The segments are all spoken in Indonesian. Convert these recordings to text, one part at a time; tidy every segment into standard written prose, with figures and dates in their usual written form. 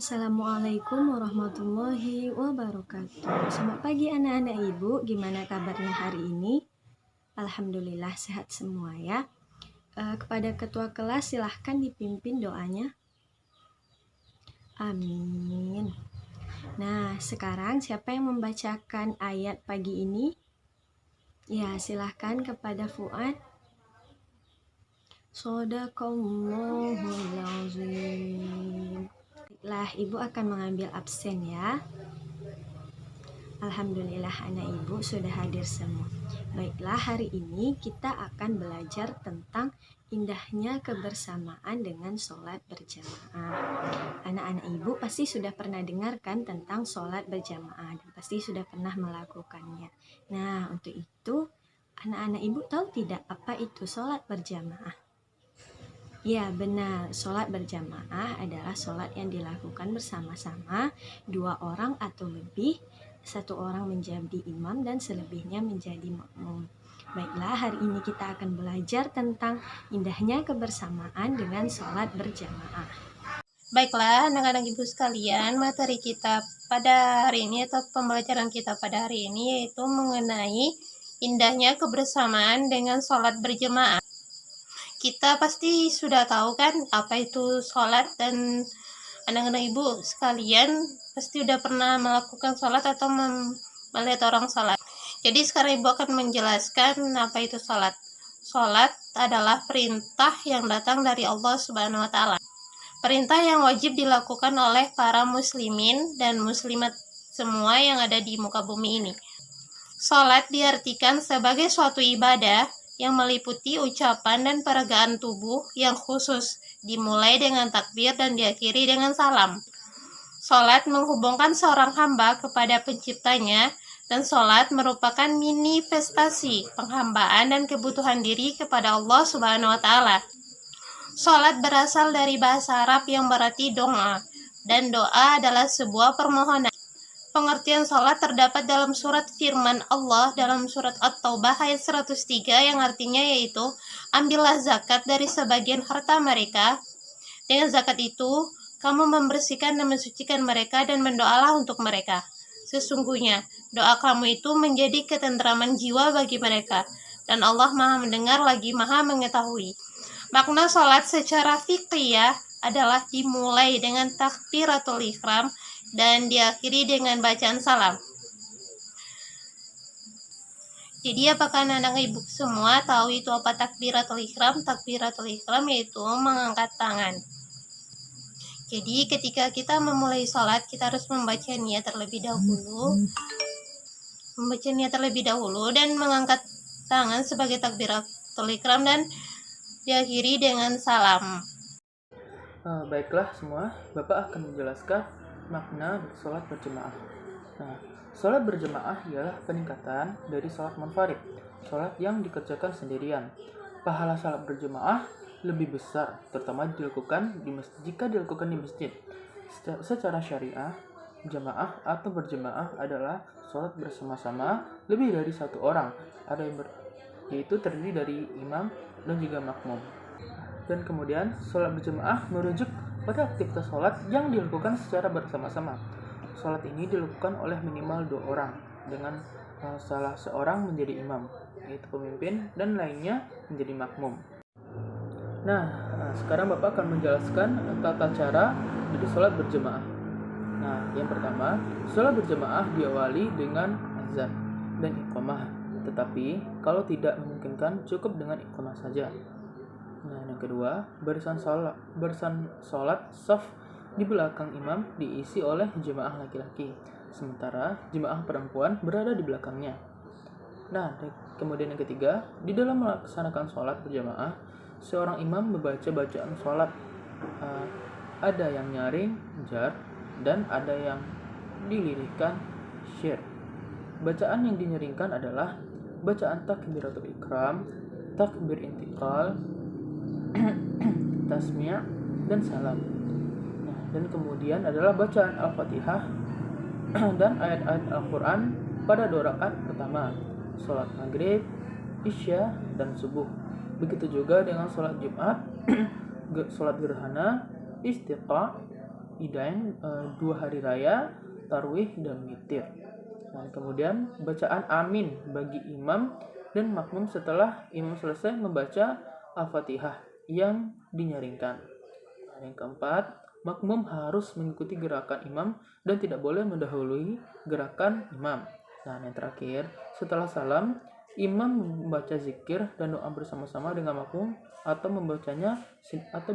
Assalamualaikum warahmatullahi wabarakatuh. Selamat pagi anak-anak ibu, gimana kabarnya hari ini? Alhamdulillah sehat semua ya. Kepada ketua kelas silahkan dipimpin doanya. Amin. Nah, sekarang siapa yang membacakan ayat pagi ini? Ya, silahkan kepada Fuad. Shadaqallahul azim. Baiklah, ibu akan mengambil absen ya. Alhamdulillah anak ibu sudah hadir semua. Baiklah, hari ini kita akan belajar tentang indahnya kebersamaan dengan sholat berjamaah. Anak-anak ibu pasti sudah pernah dengarkan tentang sholat berjamaah dan pasti sudah pernah melakukannya. Nah, untuk itu anak-anak ibu tahu tidak apa itu sholat berjamaah? Ya, benar. Sholat berjamaah adalah sholat yang dilakukan bersama-sama dua orang atau lebih. Satu orang menjadi imam dan selebihnya menjadi makmum. Baiklah, hari ini kita akan belajar tentang indahnya kebersamaan dengan sholat berjamaah. Baiklah, anak-anak ibu sekalian, materi kita pada hari ini atau pembelajaran kita pada hari ini yaitu mengenai indahnya kebersamaan dengan sholat berjamaah. Kita pasti sudah tahu kan apa itu sholat, dan anak-anak ibu sekalian pasti udah pernah melakukan sholat atau melihat orang sholat. Jadi sekarang ibu akan menjelaskan apa itu sholat. Sholat adalah perintah yang datang dari Allah Subhanahu wa Ta'ala. Perintah yang wajib dilakukan oleh para muslimin dan muslimat semua yang ada di muka bumi ini. Sholat diartikan sebagai suatu ibadah yang meliputi ucapan dan peregaan tubuh yang khusus, dimulai dengan takbir dan diakhiri dengan salam. Sholat menghubungkan seorang hamba kepada penciptanya, dan sholat merupakan manifestasi penghambaan dan kebutuhan diri kepada Allah Subhanahu wa Ta'ala. Sholat berasal dari bahasa Arab yang berarti doa, dan doa adalah sebuah permohonan. Pengertian sholat terdapat dalam surat firman Allah dalam surat At-Taubah ayat 103 yang artinya yaitu, ambillah zakat dari sebagian harta mereka. Dengan zakat itu, kamu membersihkan dan mensucikan mereka dan berdoalah untuk mereka. Sesungguhnya, doa kamu itu menjadi ketentraman jiwa bagi mereka, dan Allah Maha mendengar lagi Maha mengetahui. Makna sholat secara fiqhiyah adalah dimulai dengan takbiratul ihram dan diakhiri dengan bacaan salam. Jadi apakah anak-anak ibu semua tahu itu apa takbiratul ihram? Takbiratul ihram yaitu mengangkat tangan. Jadi ketika kita memulai sholat, kita harus membaca niat terlebih dahulu dan mengangkat tangan sebagai takbiratul ihram dan diakhiri dengan salam. Baiklah semua, Bapak akan menjelaskan makna sholat berjamaah. Nah, sholat berjamaah ialah peningkatan dari sholat munfarid, sholat yang dikerjakan sendirian. Pahala sholat berjamaah lebih besar, terutama jika dilakukan di masjid. Secara syariah, jamaah atau berjamaah adalah sholat bersama-sama lebih dari satu orang, yaitu terdiri dari imam dan juga makmum. Dan kemudian sholat berjamaah merujuk pada aktivitas sholat yang dilakukan secara bersama-sama. Sholat ini dilakukan oleh minimal 2 orang dengan salah seorang menjadi imam, yaitu pemimpin, dan lainnya menjadi makmum. Nah, sekarang Bapak akan menjelaskan tata cara dari sholat berjamaah. Nah, yang pertama, sholat berjamaah diawali dengan azan dan iqamah. Tetapi kalau tidak memungkinkan, cukup dengan iqamah saja. Nah, yang kedua, barisan sholat saf di belakang imam diisi oleh jemaah laki-laki, sementara jemaah perempuan berada di belakangnya. Nah, kemudian yang ketiga, di dalam melaksanakan sholat berjamaah, seorang imam membaca bacaan sholat. Ada yang nyaring, jar, dan ada yang dilirihkan, syir. Bacaan yang dinyaringkan adalah bacaan takbiratul ikram, takbir intiqal, tasmi' dan salam. Nah, dan kemudian adalah bacaan Al-Fatihah dan ayat-ayat Al-Quran pada 2 rakaat pertama, sholat maghrib, isya, dan subuh. Begitu juga dengan sholat Jumat, sholat gerhana, istiqa, idain 2 hari raya, tarwih, dan witir. Nah, kemudian bacaan amin bagi imam dan makmum setelah imam selesai membaca Al-Fatihah yang dinyaringkan. Nah, yang keempat, makmum harus mengikuti gerakan imam dan tidak boleh mendahului gerakan imam. Nah, yang terakhir, setelah salam, imam membaca zikir dan doa bersama-sama dengan makmum atau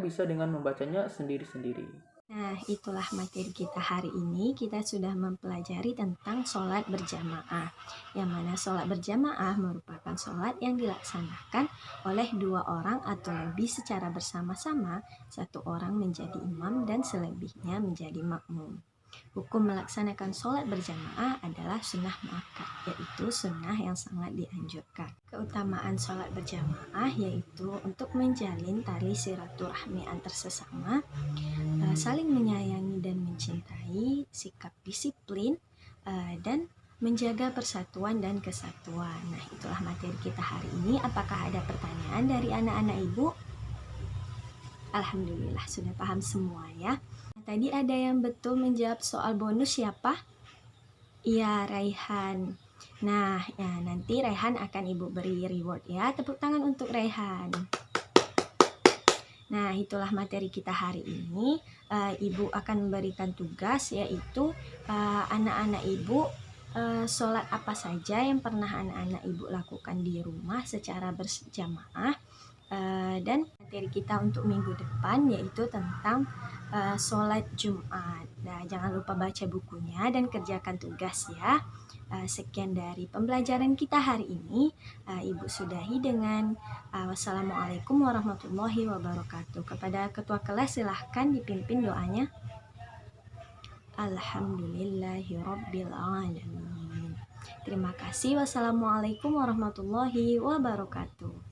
bisa dengan membacanya sendiri-sendiri. Nah, itulah materi kita hari ini. Kita sudah mempelajari tentang sholat berjamaah, yang mana sholat berjamaah merupakan sholat yang dilaksanakan oleh 2 orang atau lebih secara bersama-sama, 1 orang menjadi imam dan selebihnya menjadi makmum. Hukum melaksanakan sholat berjamaah adalah sunnah muakkad, yaitu sunnah yang sangat dianjurkan. Keutamaan sholat berjamaah yaitu untuk menjalin tali silaturahmi antar sesama, saling menyayangi dan mencintai, sikap disiplin, dan menjaga persatuan dan kesatuan. Nah, itulah materi kita hari ini. Apakah ada pertanyaan dari anak-anak ibu? Alhamdulillah sudah paham semua ya. Tadi ada yang betul menjawab soal bonus siapa? Iya, Raihan. Nah, ya, nanti Raihan akan ibu beri reward ya. Tepuk tangan untuk Raihan. Nah, itulah materi kita hari ini. Ibu akan memberikan tugas, yaitu anak-anak ibu sholat apa saja yang pernah anak-anak ibu lakukan di rumah secara berjamaah. Dan materi kita untuk minggu depan yaitu tentang sholat Jumat. Nah, jangan lupa baca bukunya dan kerjakan tugas ya. Sekian dari pembelajaran kita hari ini. Ibu sudahi dengan wassalamualaikum warahmatullahi wabarakatuh. Kepada ketua kelas silahkan dipimpin doanya. Alhamdulillahirabbil alamin. Terima kasih. Wassalamualaikum warahmatullahi wabarakatuh.